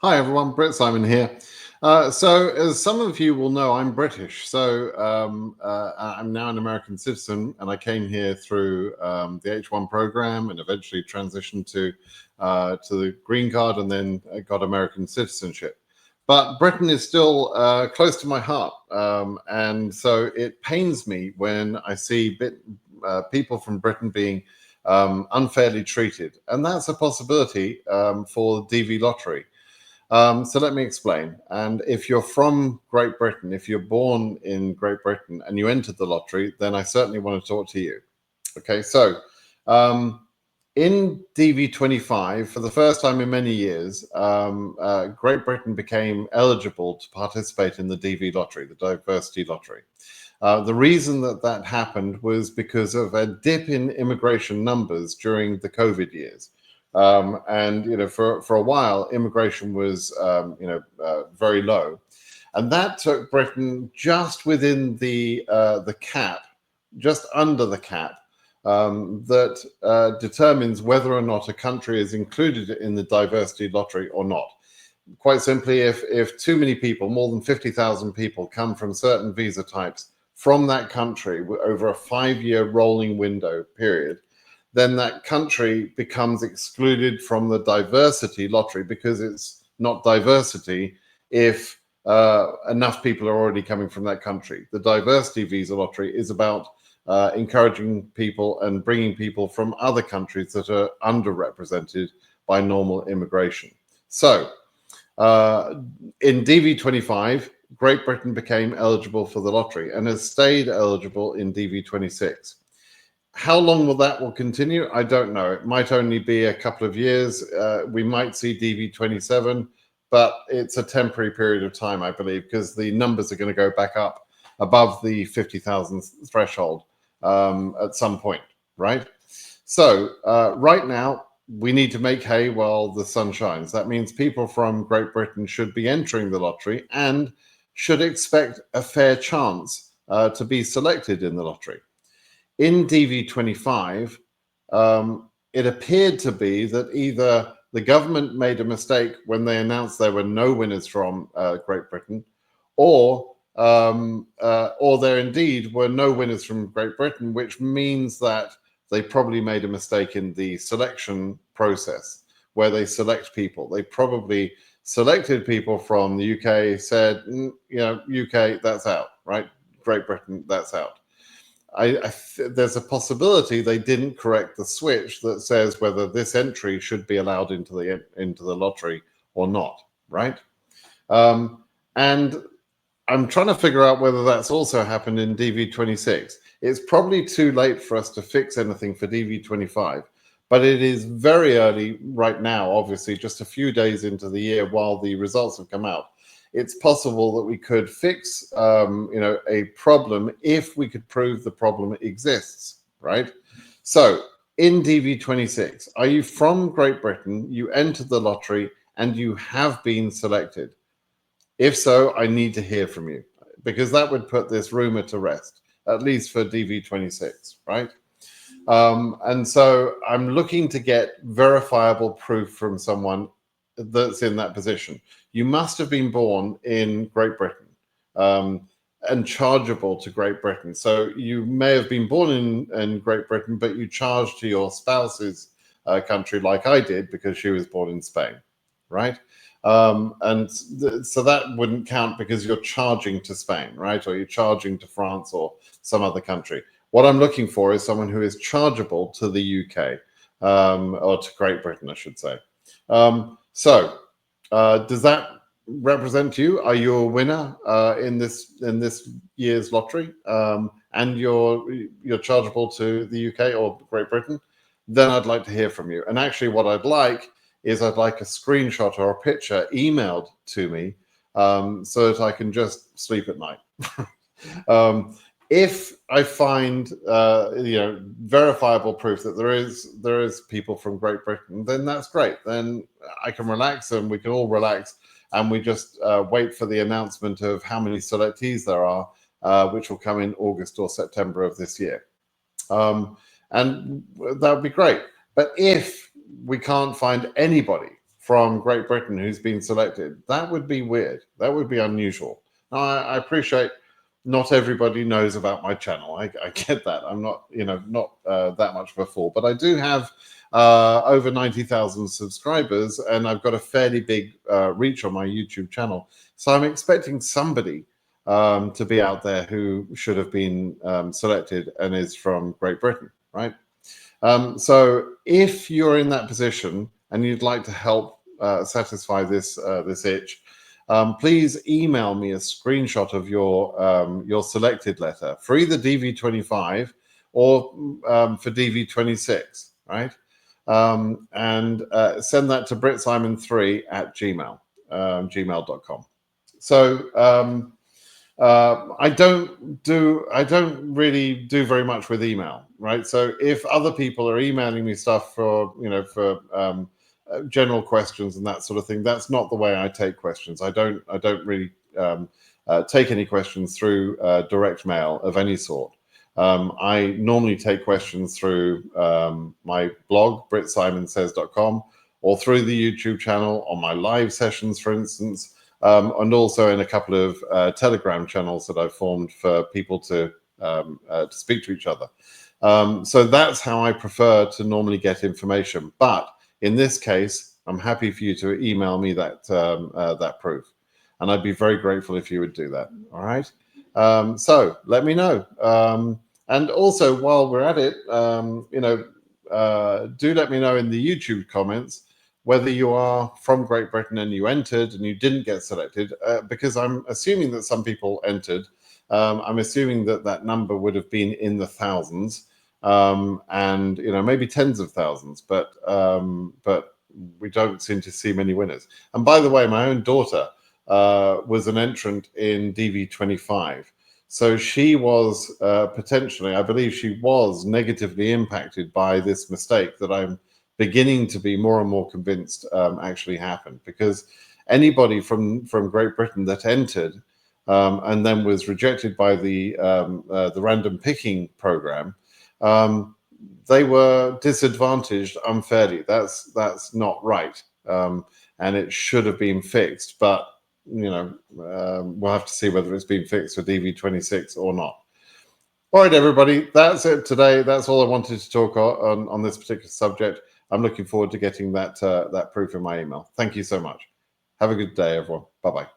Hi everyone, BritSimon here. So as some of you will know, I'm British. I'm now an American citizen, and I came here through the H1 program and eventually transitioned to the green card, and then I got American citizenship. But Britain is still close to my heart, and so it pains me when I see people from Britain being unfairly treated, and that's a possibility for DV lottery. So let me explain. And if you're from Great Britain, if you're born in Great Britain and you entered the lottery, then I certainly want to talk to you. Okay, so in DV25, for the first time in many years, Great Britain became eligible to participate in the DV lottery, the diversity lottery. The reason that happened was because of a dip in immigration numbers during the COVID years. For a while, immigration was very low, and that took Britain just within the cap, just under the cap, that determines whether or not a country is included in the diversity lottery or not. Quite simply, if too many people, more than 50,000 people, come from certain visa types from that country over a 5-year rolling window period, then that country becomes excluded from the diversity lottery because it's not diversity if enough people are already coming from that country. The diversity visa lottery is about encouraging people and bringing people from other countries that are underrepresented by normal immigration. So in DV25, Great Britain became eligible for the lottery and has stayed eligible in DV26. How long will continue? I don't know. It might only be a couple of years. We might see DV27, but it's a temporary period of time, I believe, because the numbers are going to go back up above the 50,000 threshold at some point, right? So right now, we need to make hay while the sun shines. That means people from Great Britain should be entering the lottery and should expect a fair chance to be selected in the lottery. In DV25, it appeared to be that either the government made a mistake when they announced there were no winners from Great Britain, or there indeed were no winners from Great Britain, which means that they probably made a mistake in the selection process where they select people. They probably selected people from the UK, said, UK, that's out, right? Great Britain, that's out. There's a possibility they didn't correct the switch that says whether this entry should be allowed into the lottery or not, right? And I'm trying to figure out whether that's also happened in DV26. It's probably too late for us to fix anything for DV25, but it is very early right now, obviously, just a few days into the year while the results have come out. It's possible that we could fix, a problem if we could prove the problem exists, right? So in DV26, are you from Great Britain, you entered the lottery, and you have been selected? If so, I need to hear from you, because that would put this rumor to rest, at least for DV26, right? And so I'm looking to get verifiable proof from someone that's in that position. You must have been born in Great Britain and chargeable to Great Britain. So you may have been born in Great Britain, but you charged to your spouse's country like I did because she was born in Spain, right? So that wouldn't count because you're charging to Spain, right? Or you're charging to France or some other country. What I'm looking for is someone who is chargeable to the UK or to Great Britain, I should say. Does that represent you? Are you a winner in this year's lottery, and you're chargeable to the UK or Great Britain? Then I'd like to hear from you. And actually, what I'd like a screenshot or a picture emailed to me so that I can just sleep at night. If I find verifiable proof that there is people from Great Britain, then that's great. Then I can relax, and we can all relax, and we just wait for the announcement of how many selectees there are, which will come in August or September of this year, and that would be great. But if we can't find anybody from Great Britain who's been selected. That would be weird. That would be unusual. Now, I appreciate not everybody knows about my channel. I get that. I'm not, not that much of a fool, but I do have over 90,000 subscribers, and I've got a fairly big reach on my YouTube channel. So I'm expecting somebody to be out there who should have been selected and is from Great Britain, right? So if you're in that position and you'd like to help satisfy this itch, please email me a screenshot of your selected letter for either DV25 or for DV26, right? And send that to BritSimon3@gmail.com. So I don't really do very much with email, right? So if other people are emailing me stuff for general questions and that sort of thing, that's not the way I take questions. I don't really take any questions through direct mail of any sort. I normally take questions through my blog, BritSimonSays.com, or through the YouTube channel on my live sessions, for instance, and also in a couple of Telegram channels that I've formed for people to speak to each other. So that's how I prefer to normally get information. But in this case, I'm happy for you to email me that proof, and I'd be very grateful if you would do that. All right. So let me know. And also, while we're at it, do let me know in the YouTube comments whether you are from Great Britain and you entered and you didn't get selected, because I'm assuming that some people entered. I'm assuming that number would have been in the thousands, and maybe tens of thousands, but we don't seem to see many winners. And by the way, my own daughter was an entrant in DV25. So she was potentially, I believe she was negatively impacted by this mistake that I'm beginning to be more and more convinced actually happened, because anybody from Great Britain that entered and then was rejected by the random picking program, they were disadvantaged unfairly. That's not right, and it should have been fixed. But we'll have to see whether it's been fixed for DV26 or not. All right, everybody, that's it today. That's all I wanted to talk on this particular subject. I'm looking forward to getting that proof in my email. Thank you so much. Have a good day, everyone. Bye-bye.